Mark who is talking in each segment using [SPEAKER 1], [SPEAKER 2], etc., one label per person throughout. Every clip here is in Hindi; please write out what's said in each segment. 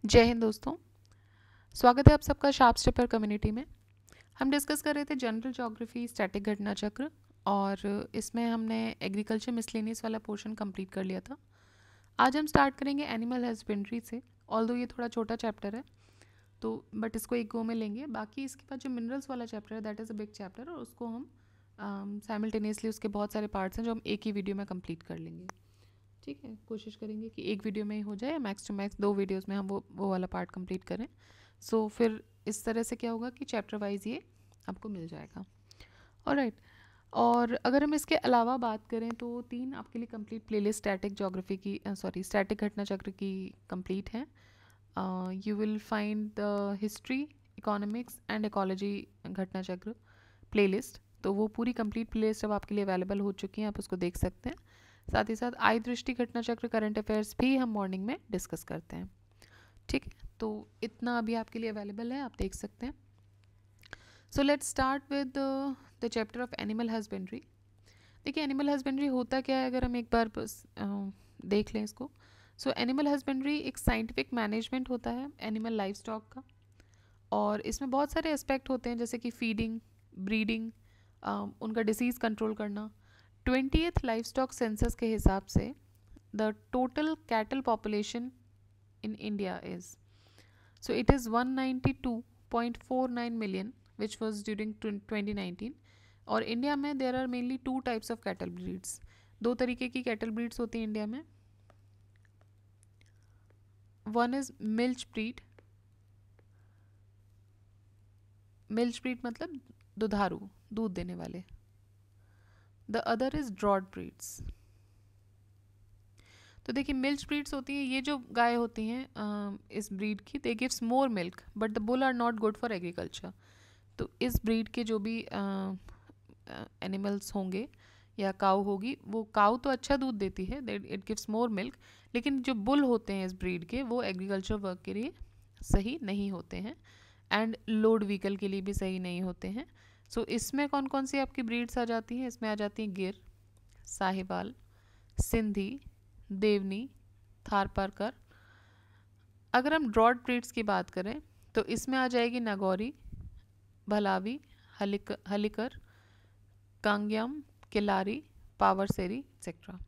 [SPEAKER 1] जय हिंद दोस्तों। स्वागत है आप सबका शार्प स्टेपर कम्युनिटी में। हम डिस्कस कर रहे थे जनरल ज्योग्राफी स्टैटिक घटना चक्र, और इसमें हमने एग्रीकल्चर मिसलेनियस वाला पोर्शन कंप्लीट कर लिया था। आज हम स्टार्ट करेंगे एनिमल हस्बेंड्री से। ऑल्दो ये थोड़ा छोटा चैप्टर है तो बट इसको एक गो में लेंगे। बाकी इसके बाद जो मिनरल्स वाला चैप्टर है that is a big chapter, और उसको हम साइमल्टेनियसली उसके बहुत सारे पार्ट्स हैं जो हम एक ही वीडियो में कंप्लीट कर लेंगे। ठीक है, कोशिश करेंगे कि एक वीडियो में ही हो जाए, मैक्स टू मैक्स 2 वीडियोस में हम वो वाला पार्ट कंप्लीट करें। फिर इस तरह से क्या होगा कि चैप्टर वाइज ये आपको मिल जाएगा। ऑलराइट। और अगर हम इसके अलावा बात करें तो 3 आपके लिए कंप्लीट प्लेलिस्ट स्टैटिक ज्योग्राफी की स्टैटिक घटना चक्र की कंप्लीट है। You will find the history, economics and ecology घटना चक्र प्लेलिस्ट। तो वो पूरी कंप्लीट प्लेलिस्ट अब आपके लिए अवेलेबल हो चुकी है, आप उसको देख सकते हैं। साथ ही साथ आई दृष्टि घटना चक्र करंट अफेयर्स भी हम मॉर्निंग में डिस्कस करते हैं। ठीक है, तो इतना अभी आपके लिए अवेलेबल है, आप देख सकते हैं। So let's start with the chapter of animal husbandry. देखिए एनिमल हस्बेंड्री होता क्या है, अगर हम एक बार बस देख लें इसको। सो एनिमल हस्बेंड्री एक साइंटिफिक मैनेजमेंट होता है एनिमल लाइफ स्टॉक का, और इसमें बहुत सारे एस्पेक्ट होते हैं जैसे कि फीडिंग, ब्रीडिंग, उनका डिसीज़ कंट्रोल करना। 20th लाइफ स्टॉक सेंसस के हिसाब से the total cattle population in India is. So it is 192.49 million, which was during 2019. और इंडिया में there are mainly 2 types of cattle breeds. 2 तरीके की कैटल ब्रीड्स होती हैं इंडिया में। One is milch breed. Milch breed मतलब दुधारू, दूध देने वाले। The other is draught breeds. तो देखिए मिल्च ब्रीड्स होती हैं, ये जो गाय होती हैं इस ब्रीड की, they gives more milk but the bull are not good for agriculture. तो इस ब्रीड के जो भी एनिमल्स होंगे या काऊ होगी, वो काऊ तो अच्छा दूध देती है, इट गिव्स मोर मिल्क, लेकिन जो बुल होते हैं इस ब्रीड के वो एग्रीकल्चर वर्क के लिए सही नहीं होते हैं, एंड लोड व्हीकल के लिए भी सही नहीं होते हैं। इसमें कौन कौन सी आपकी ब्रीड्स आ जाती हैं? इसमें आ जाती हैं गिर, साहिवाल, सिंधी, देवनी, थारपारकर। अगर हम ड्रॉड ब्रीड्स की बात करें तो इसमें आ जाएगी नागौरी, भलावी, हलिकर, कांग्यम, किलारी, पावरसेरी एक्सेट्रा।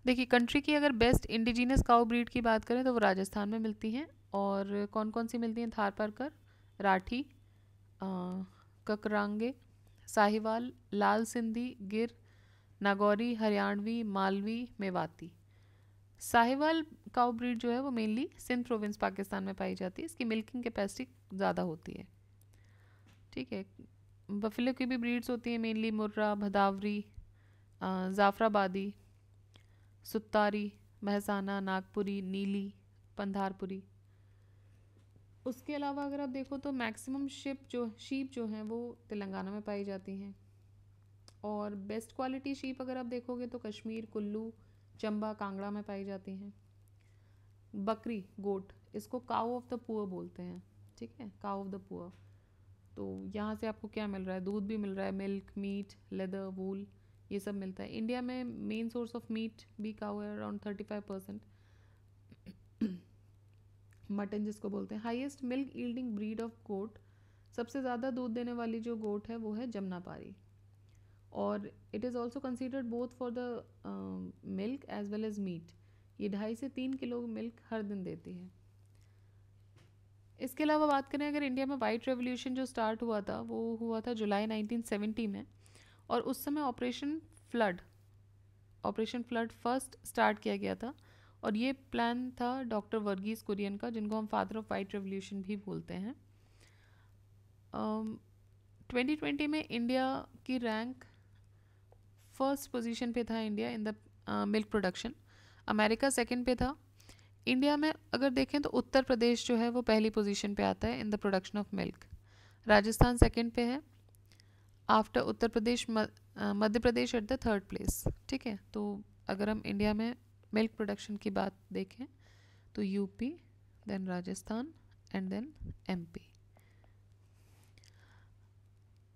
[SPEAKER 1] देखिए कंट्री की अगर बेस्ट इंडिजिनस काउ ब्रीड की बात करें तो वो राजस्थान में मिलती हैं। और कौन कौन सी मिलती हैं? थारपारकर, राठी, ककरांगे, साहिवाल, लाल सिंधी, गिर, नागौरी, हरियाणवी, मालवी, मेवाती। साहिवाल काउ ब्रीड जो है वो मेनली सिंध प्रोविंस पाकिस्तान में पाई जाती है। इसकी मिल्किंग कैपेसिटी ज़्यादा होती है। ठीक है। बफेलो की भी ब्रीड्स होती हैं मेनली मुर्रा, भदावरी, जाफराबादी, सुत्तारी, महसाना, नागपुरी, नीली, पंधारपुरी। उसके अलावा अगर आप देखो तो मैक्सिमम शीप जो हैं वो तेलंगाना में पाई जाती हैं। और बेस्ट क्वालिटी शीप अगर आप देखोगे तो कश्मीर, कुल्लू, चंबा, कांगड़ा में पाई जाती हैं। बकरी, गोट, इसको काउ ऑफ द पुअर बोलते हैं। ठीक है, काउ ऑफ द पुअर। तो यहाँ से आपको क्या मिल रहा है? दूध भी मिल रहा है, मिल्क, मीट, लेदर, वूल, ये सब मिलता है। इंडिया में मेन सोर्स ऑफ मीट भी काउ है, अराउंड 35%। मटन जिसको बोलते हैं। Highest milk yielding breed of goat, सबसे ज़्यादा दूध देने वाली जो गोट है वो है जमनापारी। और it is also considered both for the milk as well as meat. ये 2.5 से 3 किलो मिल्क हर दिन देती है। इसके अलावा बात करें अगर इंडिया में वाइट रेवोल्यूशन जो स्टार्ट हुआ था वो हुआ था जुलाई 1970 में। और उस समय ऑपरेशन फ्लड फर्स्ट स्टार्ट किया गया था। और ये प्लान था डॉक्टर वर्गीस कुरियन का, जिनको हम फादर ऑफ वाइट रेवोल्यूशन भी बोलते हैं। 2020 में इंडिया की रैंक फर्स्ट पोजीशन पे था India in the milk production. America second पे था। इंडिया में अगर देखें तो उत्तर प्रदेश जो है वो पहली पोजीशन पे आता है in the production of milk. Rajasthan second पे है। After Uttar Pradesh Madhya Pradesh at the third place. ठीक है, तो अगर हम इंडिया में मिल्क प्रोडक्शन की बात देखें तो UP, then Rajasthan and then MP.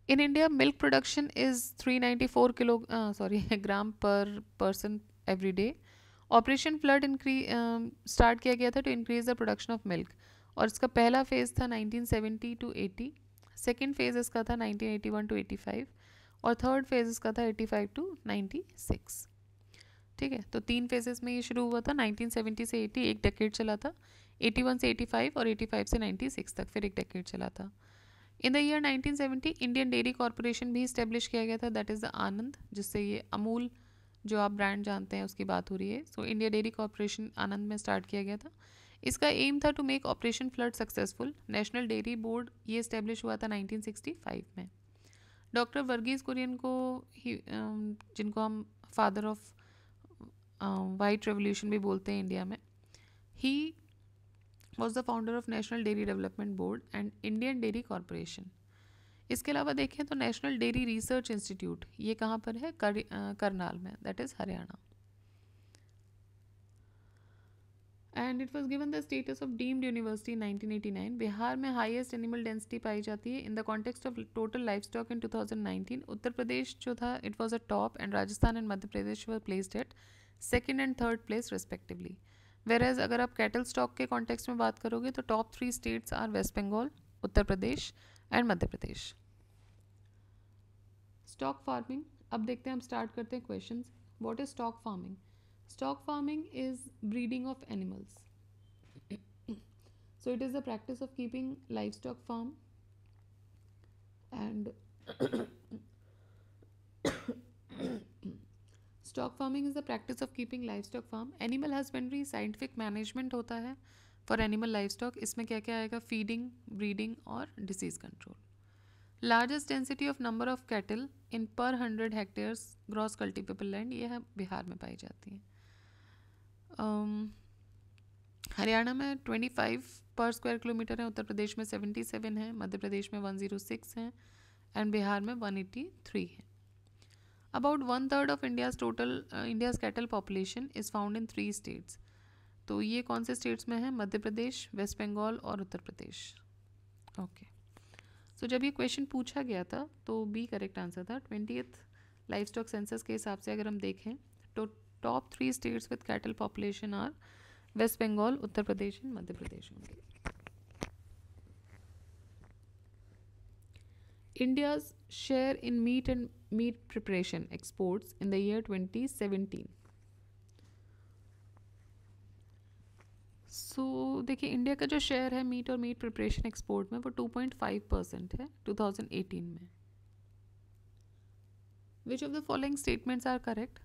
[SPEAKER 1] In India milk production is 394 gram per person every day. Operation flood start किया गया था to increase the production of milk, और इसका पहला फेज़ था 1970 टू 80, सेकेंड फेज़ इसका था 1981 टू 85, और थर्ड फेज़ इसका था 85 टू 96। ठीक है, तो 3 फेजेस में ये शुरू हुआ था। 1970 से 80 एक डेकेड चला था, 81 से 85 और 85 से 96 तक फिर एक डेकेड चला था। इन the year 1970 Indian dairy corporation भी इस्टेब्लिश किया गया था, दैट इज़ द आनंद, जिससे ये अमूल जो आप ब्रांड जानते हैं उसकी बात हो रही है। So India Dairy Corporation Anand में स्टार्ट किया गया था। इसका एम था to make Operation Flood successful. National Dairy Board ये इस्टेब्लिश हुआ था 1965 में। डॉक्टर वर्गीज़ कुरियन को जिनको हम फादर ऑफ वाइट रेवोल्यूशन भी बोलते हैं इंडिया में, he was the founder of national dairy development board and Indian dairy corporation. इसके अलावा देखें तो नेशनल डेयरी रिसर्च इंस्टीट्यूट ये कहाँ पर है, करनाल में, that is Haryana. And it was given the status of deemed university 1989। Bihar में हाईएस्ट एनिमल डेंसिटी पाई जाती है in the context of total livestock in 2019। Uttar Pradesh जो था it was a top, and Rajasthan and Madhya Pradesh were placed at second and third place respectively. Whereas अगर आप कैटल स्टॉक के कॉन्टेक्स्ट में बात करोगे तो top 3 states are West Bengal, Uttar Pradesh and Madhya Pradesh. Stock farming, अब देखते हैं, हम स्टार्ट करते हैं questions. What is stock farming? Stock farming is breeding of animals. So it is the practice of keeping livestock farm and stock farming is the practice of keeping livestock farm. Animal husbandry scientific management होता है for animal livestock। इसमें क्या क्या आएगा? feeding, breeding और disease control. Largest density of number of cattle in per 100 hectares gross cultivable land, ये है बिहार में पाई जाती है। हरियाणा में 25 पर स्क्वायर किलोमीटर है, उत्तर प्रदेश में 77 है, मध्य प्रदेश में 106 है एंड बिहार में 183 है। About 1/3 of India's cattle population is found in 3 states. तो ये कौन से स्टेट्स में है? मध्य प्रदेश, वेस्ट बंगाल और उत्तर प्रदेश। ओके, सो जब ये क्वेश्चन पूछा गया था तो बी करेक्ट आंसर था। 20th लाइफ स्टॉक सेंसस के हिसाब से अगर हम देखें तो top 3 states with cattle population are West Bengal, Uttar Pradesh and Madhya Pradesh होंगे। India's share in meat and meat preparation exports in the year 2017। So देखिए, इंडिया का जो शेयर है मीट और मीट प्रिपरेशन एक्सपोर्ट में वो 2.5% है 2018 में। Which of the following statements are correct?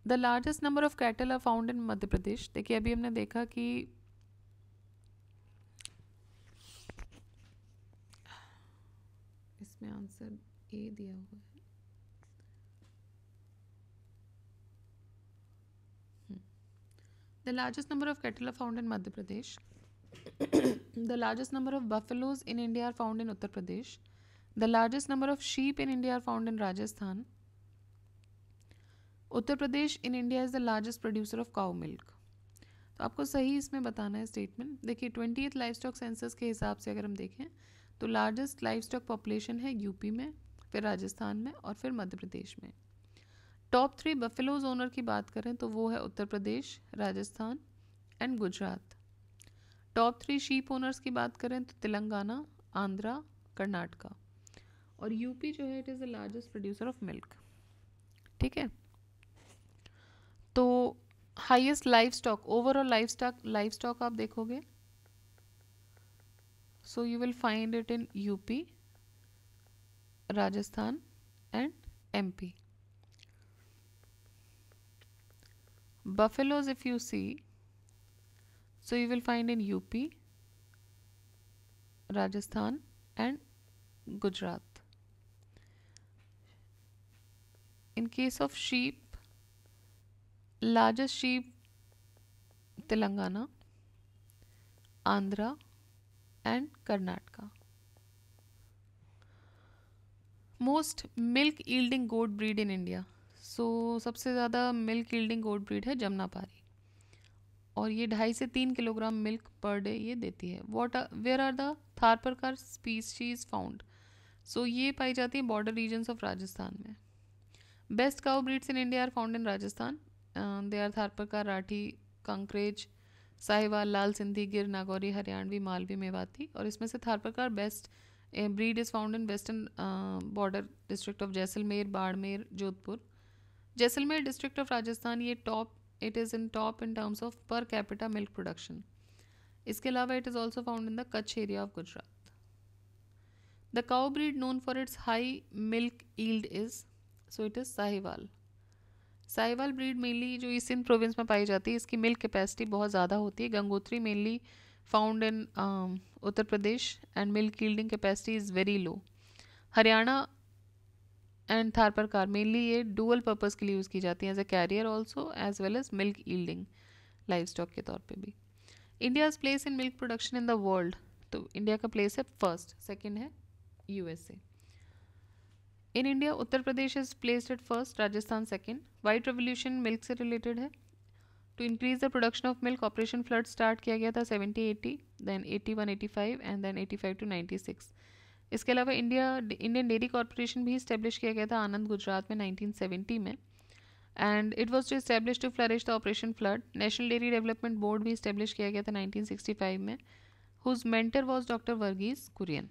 [SPEAKER 1] The largest number of cattle are found in Madhya Pradesh. देखिए, अभी हमने देखा कि इसमें आंसर ए दिया हुआ है। The largest number of cattle are found in Madhya Pradesh. The largest number of buffaloes in India are found in Uttar Pradesh. The largest number of sheep in India are found in Rajasthan. Uttar Pradesh in India is the largest producer of cow milk. तो आपको सही इसमें बताना है स्टेटमेंट। देखिए, 20th लाइफ स्टॉक सेंसस के हिसाब से अगर हम देखें तो लार्जेस्ट लाइफ स्टॉक पॉपुलेशन है यूपी में, फिर राजस्थान में और फिर मध्य प्रदेश में। टॉप 3 बफेलोज ओनर की बात करें तो वो है Uttar Pradesh, Rajasthan and Gujarat. Top 3 sheep owners की बात करें तो तेलंगाना, आंध्रा, कर्नाटका, और यूपी जो है it is the largest producer of milk. ठीक है, तो highest life stock, overall life stock आप देखोगे so you will find it in UP, Rajasthan and MP. Buffaloes, if you see, so you will find in UP, Rajasthan and Gujarat. In case of sheep, largest sheep Telangana, Andhra and Karnataka. Most milk yielding goat breed in India. सो सबसे ज़्यादा मिल्क यील्डिंग गोट ब्रीड है जमनापारी, और ये 2.5 से 3 किलोग्राम मिल्क पर डे ये देती है। Where are the Tharparkar species found? So ये पाई जाती है बॉर्डर रीजन्स ऑफ राजस्थान में। Best cow breeds in India are found in Rajasthan. They are Tharparkar, Rathi, Kankrej, Sahiwal, Lal Sindhi, Gir, Nagori, Haryanvi, Malvi, Mewati. और इसमें से Tharparkar best breed is found in western border district of Jaisalmer, Barmer, Jodhpur. Jaisalmer district of Rajasthan, ये top, it is in top in terms of per capita milk production. इसके अलावा it is also found in the Kutch area of Gujarat. The cow breed known for its high milk yield is, so it is Sahiwal. Sahiwal breed mainly जो ईस्ट सिंध प्रोविंस में पाई जाती है, इसकी मिल्क कैपेसिटी बहुत ज़्यादा होती है। Gangotri mainly found in Uttar Pradesh and milk yielding capacity is very low. Haryana and Tharparkar mainly ये डुअल पर्पज़ के लिए यूज़ की जाती है, as a carrier also as well as milk yielding livestock के तौर पे भी। India's place in milk production in the world, तो इंडिया का प्लेस है फर्स्ट, सेकेंड है USA. In India Uttar Pradesh is placed at first, Rajasthan second. White revolution milk से रिलेटेड है। To increase the production of milk operation flood start किया गया था 70-80, देन 81-85 एंड देन 85-96। इसके अलावा इंडियन डेयरी कॉरपोरेशन भी इस्टेब्लिश किया गया था आनंद, गुजरात में 1970 में, and it was to establish to flourish the operation flood. National dairy development board भी इस्टेब्लिश किया गया था 1965 में, whose mentor was doctor Varghese Kurien.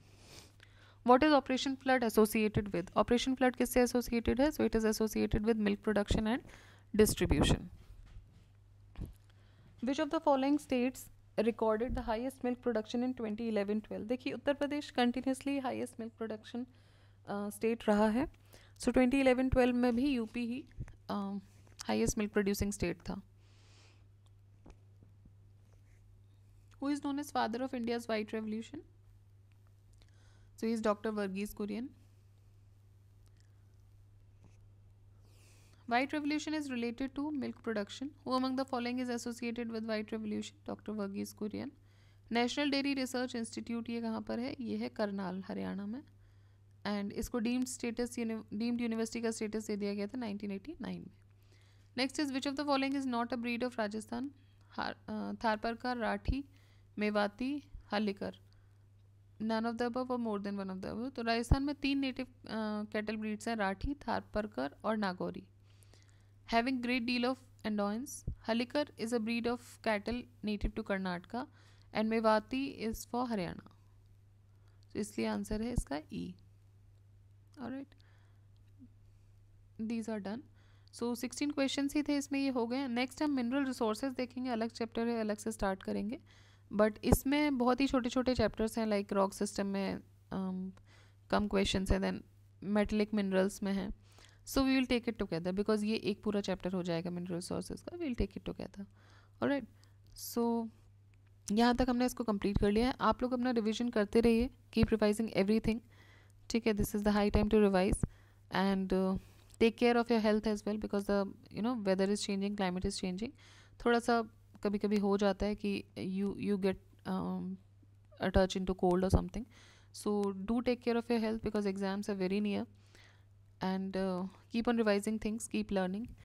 [SPEAKER 1] What is Operation Flood associated with? Operation Flood किससे associated है? So it is associated with milk production and distribution. Which of the following states recorded the highest milk production in 2011-12? देखिए Uttar Pradesh continuously highest milk production state रहा है. So 2011-12 में भी यूपी ही highest milk producing state था. Who is known as father of India's white revolution? So he is Dr. Verghese Kurian. White revolution is related to milk production. Who among the following is associated with white revolution? Dr. Verghese Kurian. National dairy research institute ये कहाँ पर है? ये है करनाल, हरियाणा में, एंड इसको डीम्ड यूनिवर्सिटी का स्टेटस दे दिया गया था 1989 में. Next is which of the following is not a breed of Rajasthan? Tharparkar, Rathi, Mewati, Hallikar. None of the above और more than one of the above. तो राजस्थान में 3 नेटिव कैटल ब्रीड्स हैं, राठी, थारपरकर और Nagori, having great deal of endurance. Hallikar is a breed of cattle native to Karnataka and Mewati is for Haryana. तो इसलिए आंसर है इसका E. Alright, these are done. So 16 question ही थे इसमें, ये हो गए. नेक्स्ट हम मिनरल रिसोर्सेज देखेंगे, अलग चैप्टर है, अलग से स्टार्ट करेंगे, बट इसमें बहुत ही छोटे छोटे चैप्टर्स हैं. लाइक रॉक सिस्टम में कम क्वेश्चंस हैं, देन मेटलिक मिनरल्स में हैं. So we will take it together because ये एक पूरा चैप्टर हो जाएगा मिनरल रिसोर्सेज का. We will take it together. Alright, so यहाँ तक हमने इसको कंप्लीट कर लिया है. आप लोग अपना रिविजन करते रहिए, कीप रिवाइजिंग एवरीथिंग. ठीक है, this is the high time to revise and take care of your health as well because the weather is changing, climate is changing. थोड़ा सा कभी कभी हो जाता है कि you get a touch into cold or something. So do take care of your health because exams are very near, and keep on revising things, keep learning.